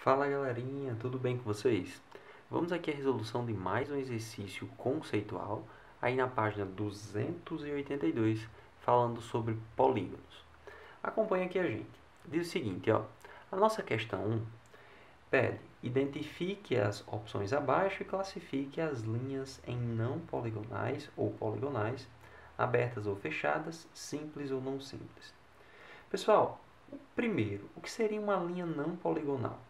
Fala galerinha, tudo bem com vocês? Vamos aqui à resolução de mais um exercício conceitual, aí na página 282, falando sobre polígonos. Acompanhe aqui a gente. Diz o seguinte, ó, a nossa questão 1 pede, identifique as opções abaixo e classifique as linhas em não poligonais ou poligonais, abertas ou fechadas, simples ou não simples. Pessoal, primeiro, o que seria uma linha não poligonal?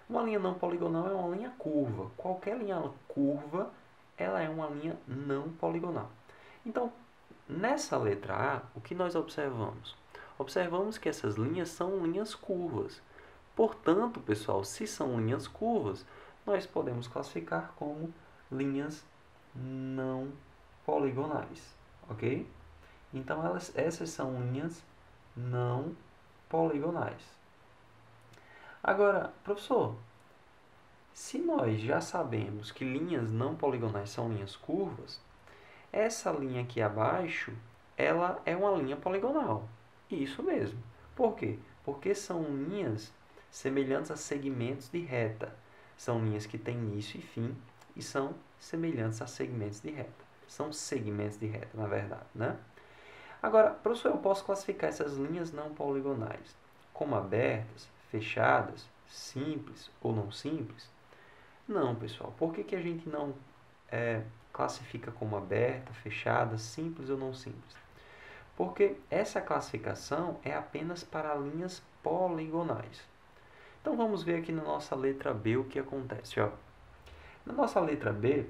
Uma linha não poligonal é uma linha curva. Qualquer linha curva, ela é uma linha não poligonal. Então, nessa letra A, o que nós observamos? Observamos que essas linhas são linhas curvas. Portanto, pessoal, se são linhas curvas, nós podemos classificar como linhas não poligonais, ok? Então, essas são linhas não poligonais. Agora, professor, se nós já sabemos que linhas não poligonais são linhas curvas, essa linha aqui abaixo, ela é uma linha poligonal. Isso mesmo. Por quê? Porque são linhas semelhantes a segmentos de reta. São linhas que têm início e fim e são semelhantes a segmentos de reta. São segmentos de reta, na verdade, né? Agora, professor, eu posso classificar essas linhas não poligonais como abertas, fechadas, simples ou não simples? Não, pessoal. Por que a gente não classifica como aberta, fechada, simples ou não simples? Porque essa classificação é apenas para linhas poligonais. Então vamos ver aqui na nossa letra B o que acontece. Ó. Na nossa letra B,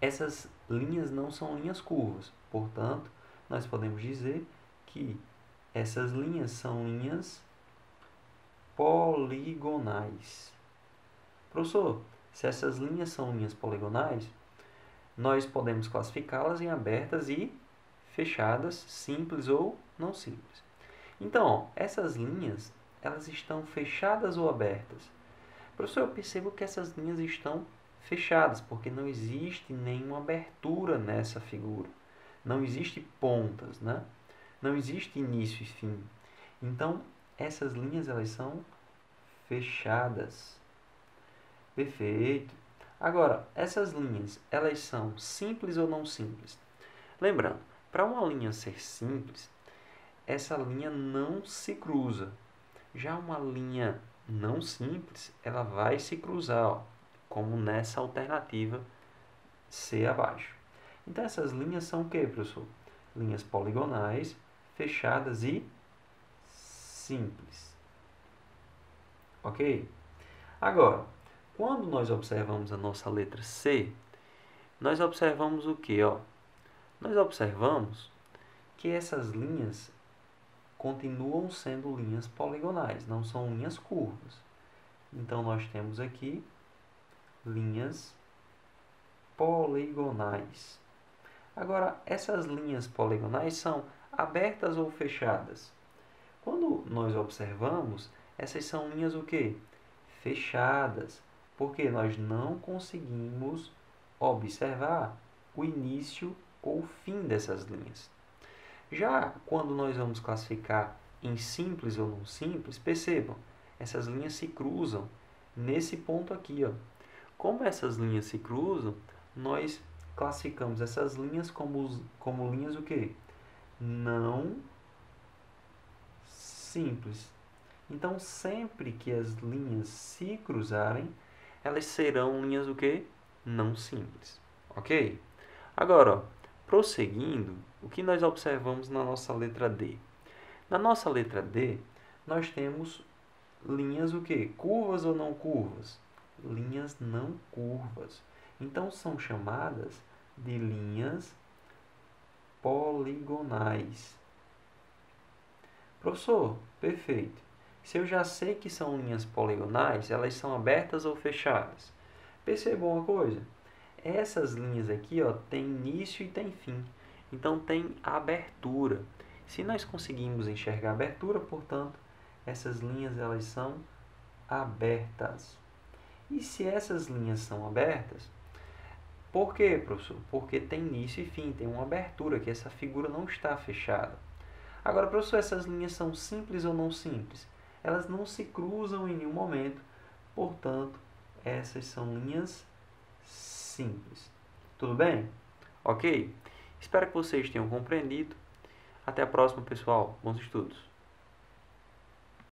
essas linhas não são linhas curvas. Portanto, nós podemos dizer que essas linhas são linhas poligonais. Professor, se essas linhas são linhas poligonais, nós podemos classificá-las em abertas e fechadas, simples ou não simples. Então, ó, essas linhas, elas estão fechadas ou abertas? Professor, eu percebo que essas linhas estão fechadas, porque não existe nenhuma abertura nessa figura. Não existe pontas, né? Não existe início e fim. Então, essas linhas, elas são fechadas. Perfeito. Agora, essas linhas, elas são simples ou não simples? Lembrando, para uma linha ser simples, essa linha não se cruza. Já uma linha não simples, ela vai se cruzar, ó, como nessa alternativa C abaixo. Então, essas linhas são o que, professor? Linhas poligonais, fechadas e simples. Ok? Agora, quando nós observamos a nossa letra C, nós observamos o que? Nós observamos que essas linhas continuam sendo linhas poligonais, não são linhas curvas. Então, nós temos aqui linhas poligonais. Agora, essas linhas poligonais são abertas ou fechadas? Quando nós observamos, essas são linhas o quê? Fechadas, porque nós não conseguimos observar o início ou o fim dessas linhas. Já quando nós vamos classificar em simples ou não simples, percebam, essas linhas se cruzam nesse ponto aqui. Ó. Como essas linhas se cruzam, nós classificamos essas linhas como linhas o quê? Não simples. Então, sempre que as linhas se cruzarem, elas serão linhas o quê? Não simples. Ok? Agora, ó, prosseguindo, o que nós observamos na nossa letra D? Na nossa letra D, nós temos linhas o quê? Curvas ou não curvas? Linhas não curvas. Então, são chamadas de linhas poligonais. Professor, perfeito. Se eu já sei que são linhas poligonais, elas são abertas ou fechadas? Perceba uma coisa. Essas linhas aqui, ó, tem início e tem fim. Então, tem abertura. Se nós conseguimos enxergar a abertura, portanto, essas linhas elas são abertas. E se essas linhas são abertas, por quê, professor? Porque tem início e fim, tem uma abertura, que essa figura não está fechada. Agora, professor, essas linhas são simples ou não simples? Elas não se cruzam em nenhum momento, Portanto, essas são linhas simples. Tudo bem? Ok? Espero que vocês tenham compreendido. Até a próxima, pessoal. Bons estudos!